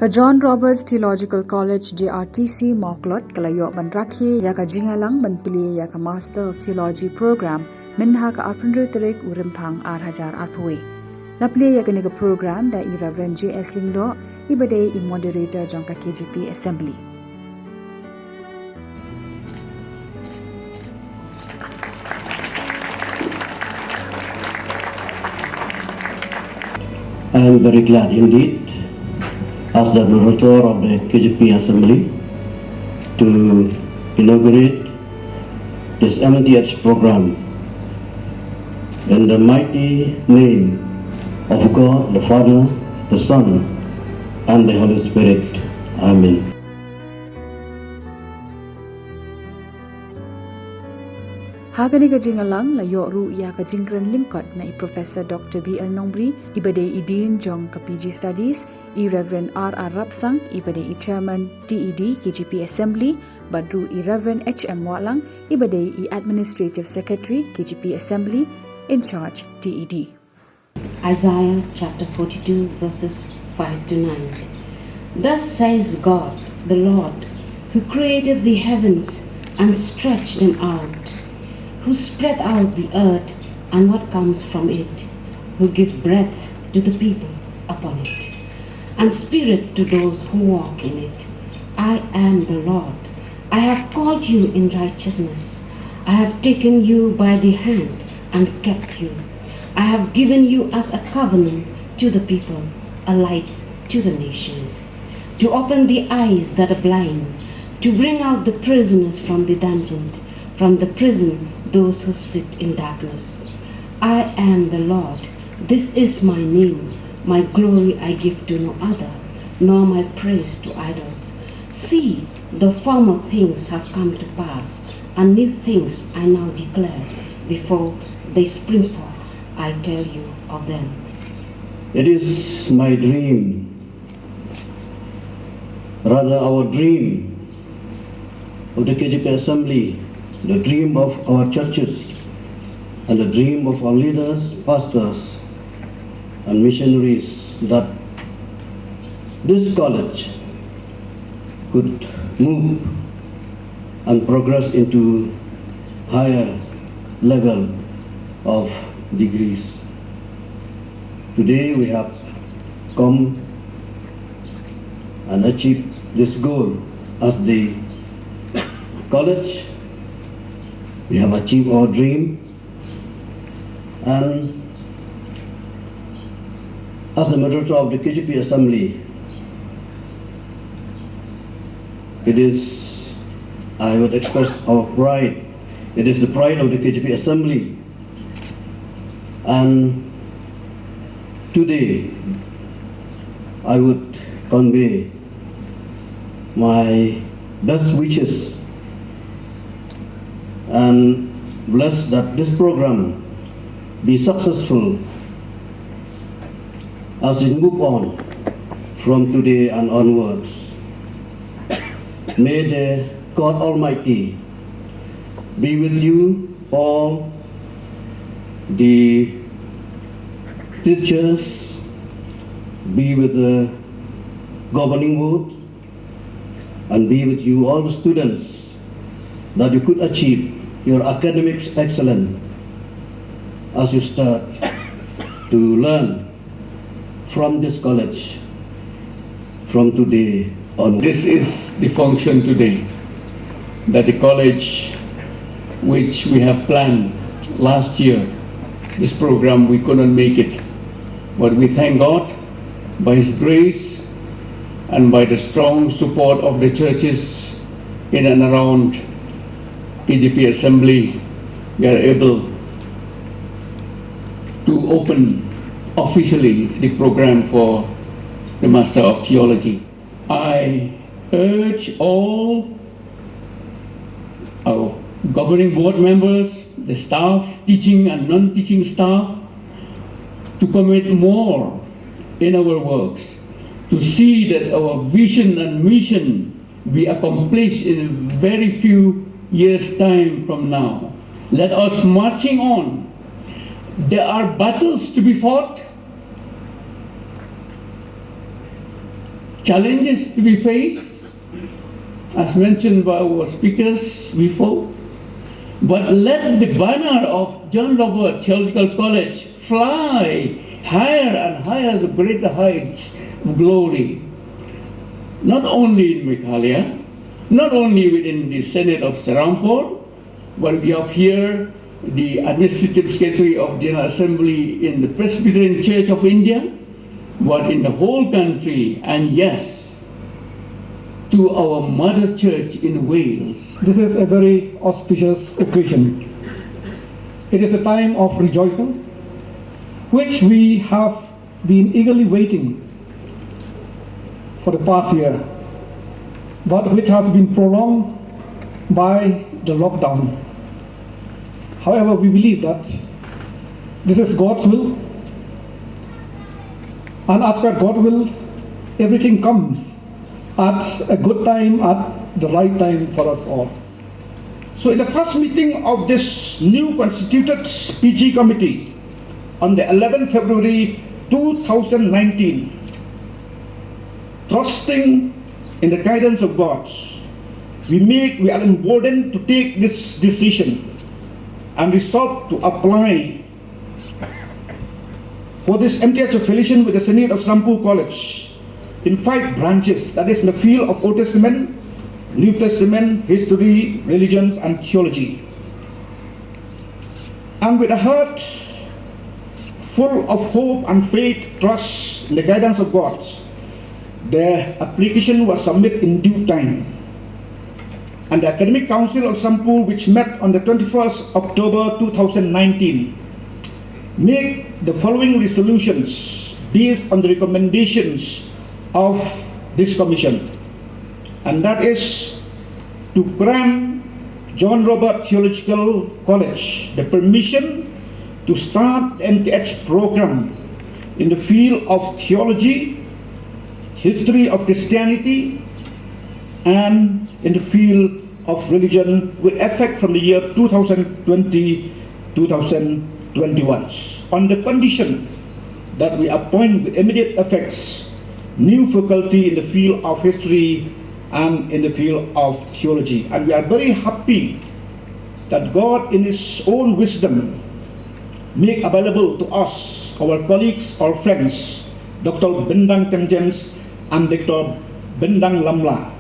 John Roberts Theological College JRTC Mawklot kalayo ban rakhi ya ka jingalang ban pili ya ka Master of Theology Programme minha ka 800 urimpang 8,000 arpwe. Lapli ya ka niga program da i Reverend J.S. Lingdo ibade i moderator jong ka KGP Assembly. I am very glad indeed, as the moderator of the KGP Assembly, to inaugurate this MTH program in the mighty name of God, the Father, the Son, and the Holy Spirit. Amen. Hagani ka jingalang layo ru ya ka jingkran lingkot na i Professor Dr. B.L. Nombri, ibade i Dean Jong ka PG Studies, i Reverend R.R. Rapsang, ibade i Chairman TED KGP Assembly, badru i Reverend H.M. Walang, ibade i Administrative Secretary KGP Assembly, in charge TED. Isaiah chapter 42 verses 5 to 9. Thus says God, the Lord, who created the heavens and stretched them out, who spread out the earth and what comes from it, who give breath to the people upon it, and spirit to those who walk in it. I am the Lord. I have called you in righteousness. I have taken you by the hand and kept you. I have given you as a covenant to the people, a light to the nations, to open the eyes that are blind, to bring out the prisoners from the dungeon, from the prison those who sit in darkness. I am the Lord. This is my name. My glory I give to no other, nor my praise to idols. See, the former things have come to pass, and new things I now declare. Before they spring forth, I tell you of them. It is my dream, rather our dream of the KGP Assembly, the dream of our churches, and the dream of our leaders, pastors, and missionaries, that this college could move and progress into higher level of degrees. Today we have come and achieved this goal as the college. We have achieved our dream, and as the moderator of the KGP Assembly, I would express our pride. It is the pride of the KGP Assembly, and today I would convey my best wishes and bless that this program be successful as it move on from today and onwards. May the God Almighty be with you all, the teachers, be with the governing board, and be with you all the students, that you could achieve your academics excellence as you start to learn from this college from today on. This is the function today, that the college which we have planned last year, this program we couldn't make it, but we thank God by His grace and by the strong support of the churches in and around KGP Assembly, we are able to open officially the program for the Master of Theology. I urge all our governing board members, the staff, teaching and non-teaching staff, to commit more in our works, to see that our vision and mission be accomplished in very few years' time from now. Let us marching on. There are battles to be fought. challenges to be faced, as mentioned by our speakers before. But let the banner of John Robert Theological College fly higher and higher to greater heights of glory. Not only in Meghalaya, not only within the Senate of Serampore, but we have here the Administrative Secretary of General Assembly in the Presbyterian Church of India, but in the whole country, and yes, to our mother church in Wales. This is a very auspicious occasion. It is a time of rejoicing, which we have been eagerly waiting for the past year, but which has been prolonged by the lockdown. However, we believe that this is God's will, and as per God's will, everything comes at a good time, at the right time for us all. So in the first meeting of this new constituted PG committee on the 11th February 2019, trusting in the guidance of God, we are emboldened to take this decision and resolve to apply for this MTH affiliation with the Senate of Serampore College in 5 branches, that is in the field of Old Testament, New Testament, history, religions, and theology. And with a heart full of hope and faith, trust in the guidance of God, the application was submitted in due time. And the Academic Council of Serampore, which met on the 21st October 2019, made the following resolutions based on the recommendations of this commission. And that is to grant John Robert Theological College the permission to start the MTH program in the field of theology, history of Christianity, and in the field of religion with effect from the year 2020-2021, on the condition that we appoint with immediate effects new faculty in the field of history and in the field of theology. And we are very happy that God in His own wisdom make available to us, our colleagues, our friends, Dr. Bendang Temjens and Dr. Bendang Lamla,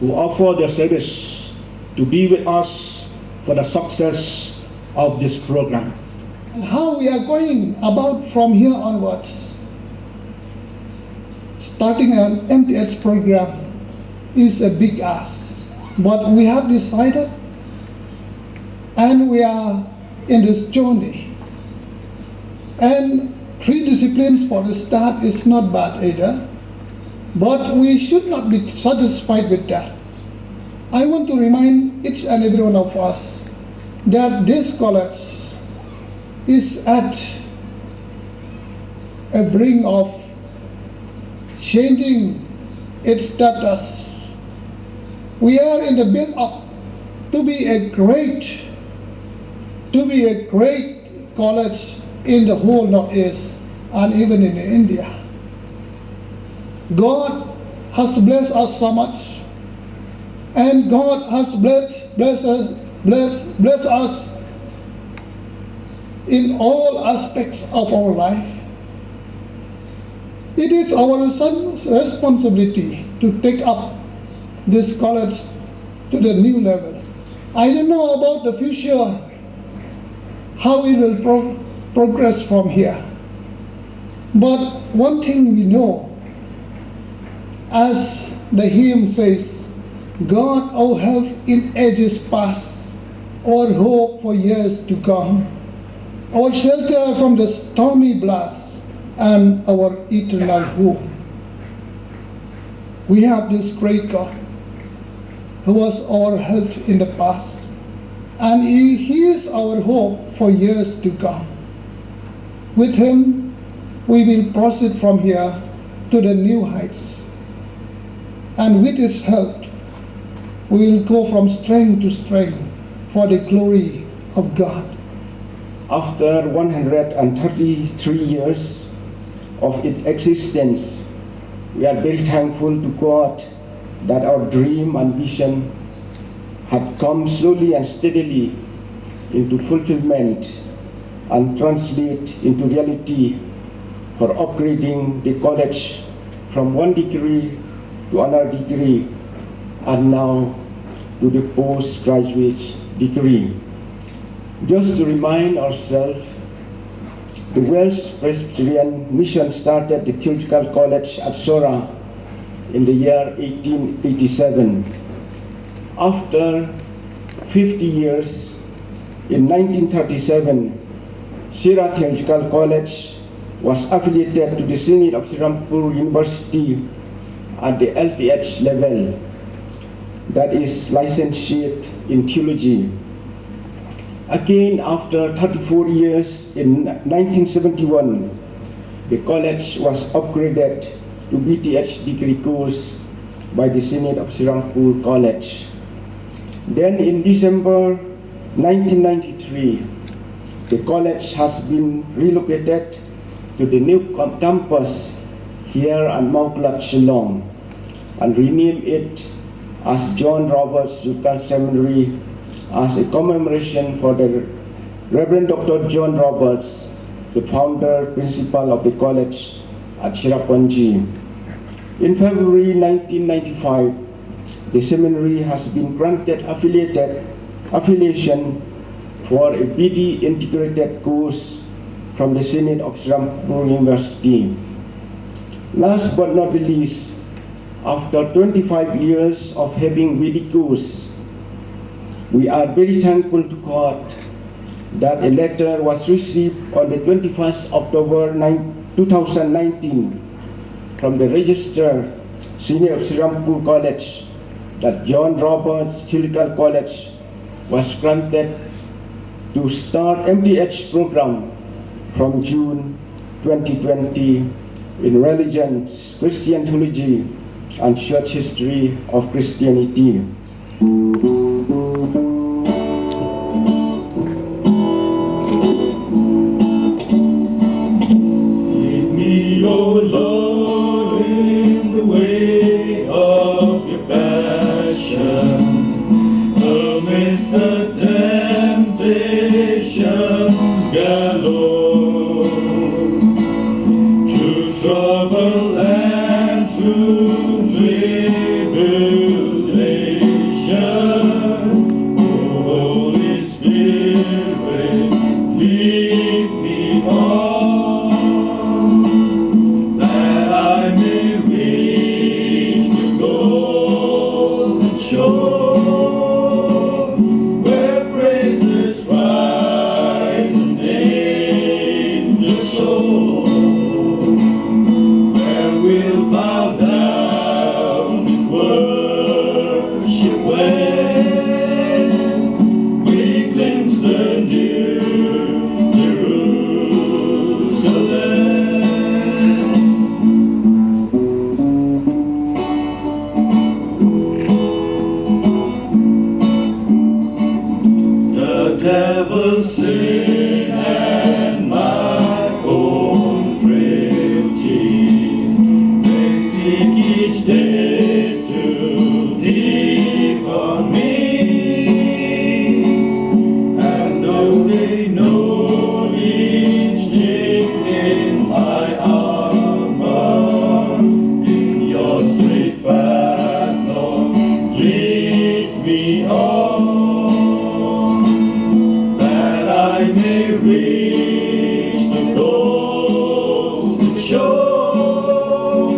who offer their service to be with us for the success of this program. And how we are going about from here onwards, starting an MTH program is a big ask, but we have decided and we are in this journey. And 3 disciplines for the start is not bad either, but we should not be satisfied with that. I want to remind each and every one of us that this college is at a brink of changing its status. We are in the build-up to be a great college in the whole Northeast and even in India. God has blessed us so much, and God has blessed us in all aspects of our life. It is our responsibility to take up this college to the new level. I don't know about the future, how we will progress from here. But one thing we know, as the hymn says, God, our help in ages past, our hope for years to come, our shelter from the stormy blast, and our eternal home. We have this great God who was our help in the past, and He is our hope for years to come. With Him, we will proceed from here to the new heights, and with His help, we will go from strength to strength for the glory of God. After 133 years of its existence, We are very thankful to God that our dream and vision had come slowly and steadily into fulfillment and translate into reality for upgrading the college from one degree to another degree and now to the postgraduate degree. Just to remind ourselves, the Welsh Presbyterian Mission started the Theological College at Sora in the year 1887. After 50 years, in 1937, Sira Theological College was affiliated to the Synod of Sirampur University at the LTH level, that is licentiate in theology. Again, after 34 years, in 1971, the college was upgraded to BTH degree course by the Synod of Sirampur College. Then in December 1993, the college has been relocated to the new campus here at Mawklot, Shillong, and renamed it as John Roberts Local Seminary as a commemoration for the Reverend Dr. John Roberts, the founder principal of the college at Cherrapunji. In February 1995, the seminary has been granted affiliation for a BD integrated course from the Synod of Sirampur University. Last but not the least, after 25 years of having BD course, we are very thankful to God that a letter was received on the 21st October 2019 from the Registrar Synod of Sirampur College that John Roberts Theological College was granted to start MTH program from June 2020 in religion, Christian theology, and church history of Christianity. Lead me, O Lord, in the way of your passion, amidst the temptations galore, through troubles and through tribulation. O Holy Spirit, lead me on, that I may reach the golden shore, where praises rise and angels soar, where we'll bow down and worship when we glimpse the new Jerusalem. The devil's sin and my own frailties, they seek each day to devour me. And though they know each chink in my armor, in your straight path, Lord, leads me on, that I may reach the golden shore,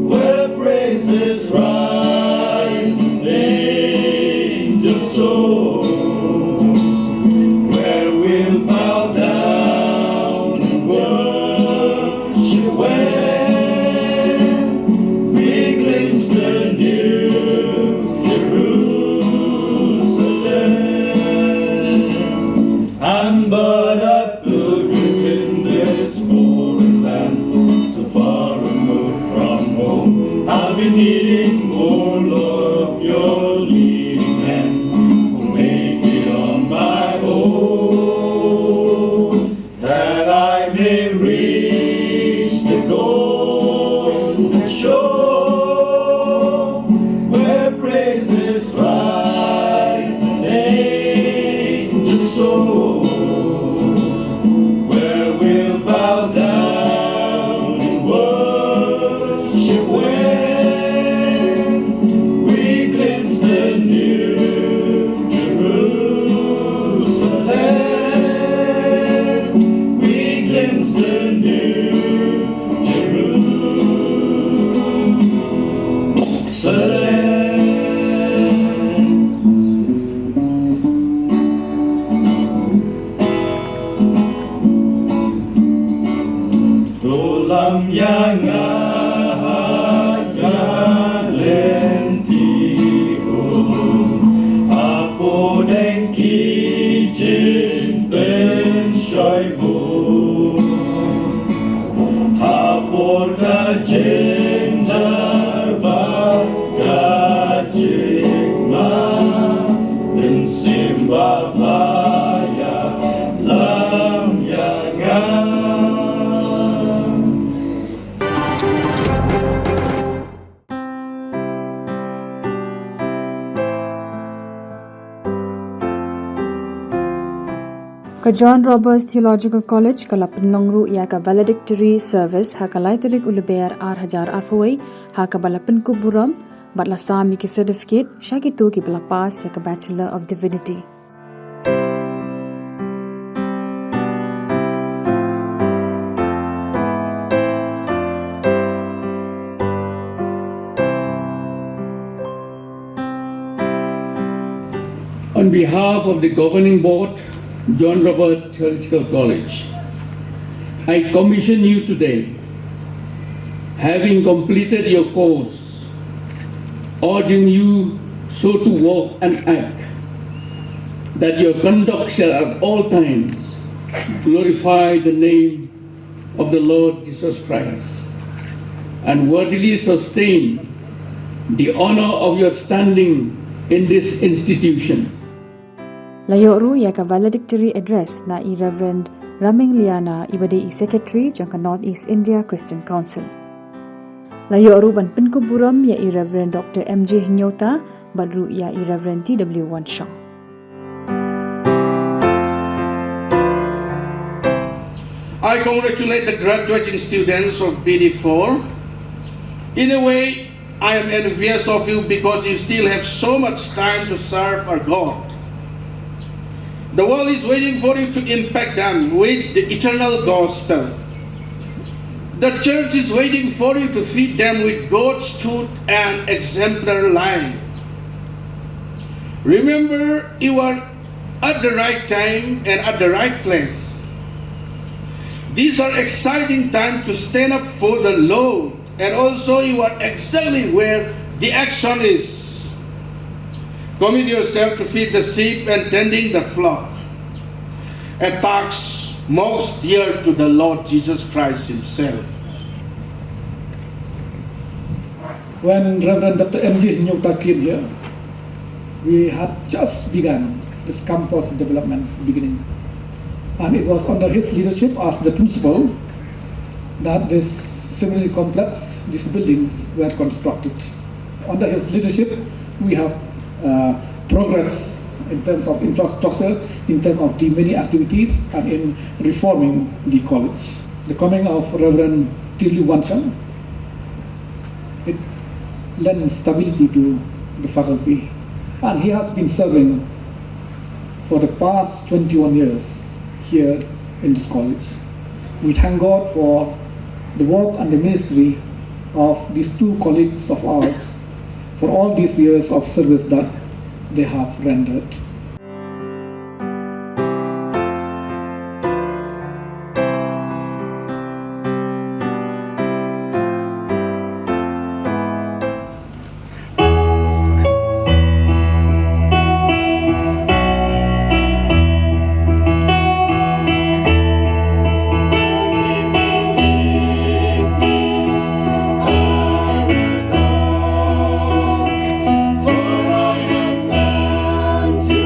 where praises rise and angels soar, where we'll bow down and worship when we glimpse the new Jerusalem. I'm but a pilgrim in this foreign land, so far removed from home. I'll be needing more, Lord, of your leading hand. Won't make it on my own, that I may reach the golden shore. Salem's the new Jerusalem. Tulam yang Ka John Roberts Theological College ka Lapinlongru ya ka Valedictory Service ha ka Laiterik Uluber R1000 Arhuay ha ka Balapin Kuburam batla sami ki certificate shakitu ki bala pass ya ka Bachelor of Divinity. On behalf of the governing board, John Roberts Theological College, I commission you today, having completed your course, urging you so to walk and act, that your conduct shall at all times glorify the name of the Lord Jesus Christ, and worthily sustain the honor of your standing in this institution. Layoru ya ka valedictory address na Reverend Raming Liana ibade secretary jangka North East India Christian Council. Layoru ban pinkuburam ya Reverend Dr. MJ Hinyota badru ya Reverend TW Wanshaw. I congratulate the graduating students of BD4. In a way, I am envious of you because you still have so much time to serve our God. The world is waiting for you to impact them with the eternal gospel. The church is waiting for you to feed them with God's truth and exemplary life. Remember, you are at the right time and at the right place. These are exciting times to stand up for the Lord, and also you are exactly where the action is. Commit yourself to feed the sheep and tending the flock, a task most dear to the Lord Jesus Christ Himself. When Reverend Dr. MJ Hinyota came here, we had just begun this campus development beginning. And it was under his leadership as the principal that this seminary complex, these buildings were constructed. Under his leadership, we have progress in terms of infrastructure, in terms of the many activities, and in reforming the college. The coming of Reverend TW Wanshaw, it lends stability to the faculty, and he has been serving for the past 21 years here in this college. We thank God for the work and the ministry of these two colleagues of ours for all these years of service that they have rendered. For I have learned to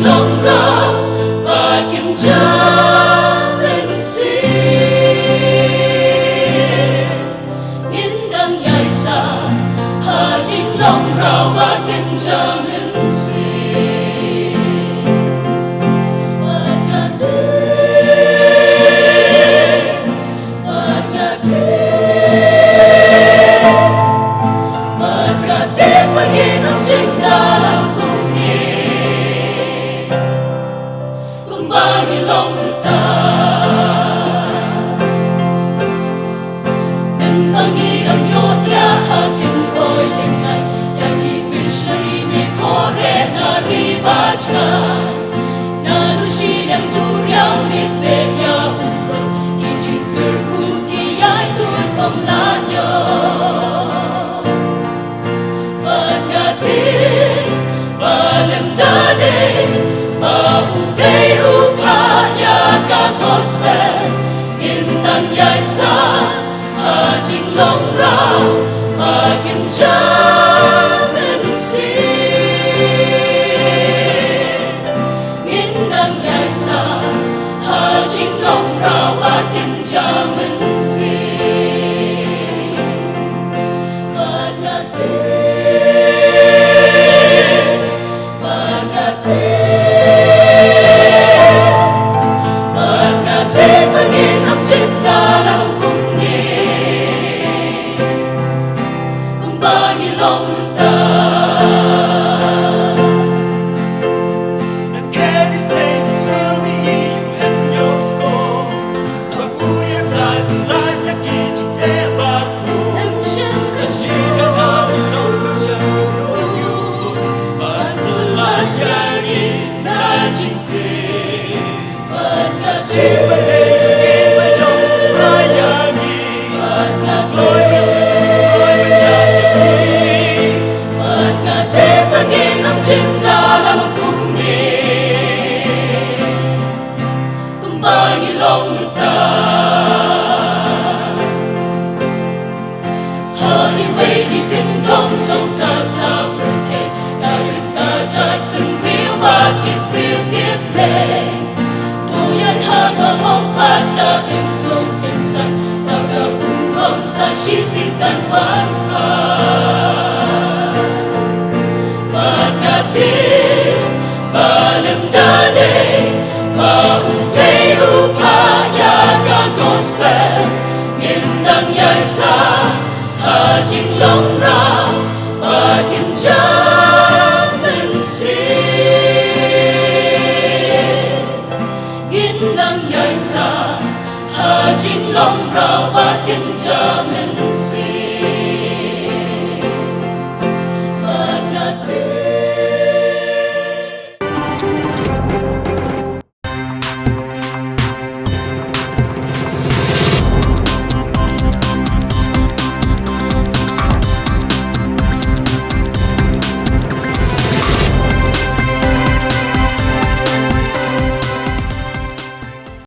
long rao và kim cha bên si in đăng nhai sa hà chính long rao và kim cha bên si Nanu siang duriang mit beya umro kijin kerku kiyai tun pamlanyo Pagkatin balem dade Paubay upaya ka gospel Intan yai sa hajing long rao Pagin jamin si Intan yai sa hajing long rao Pagin jamin si Long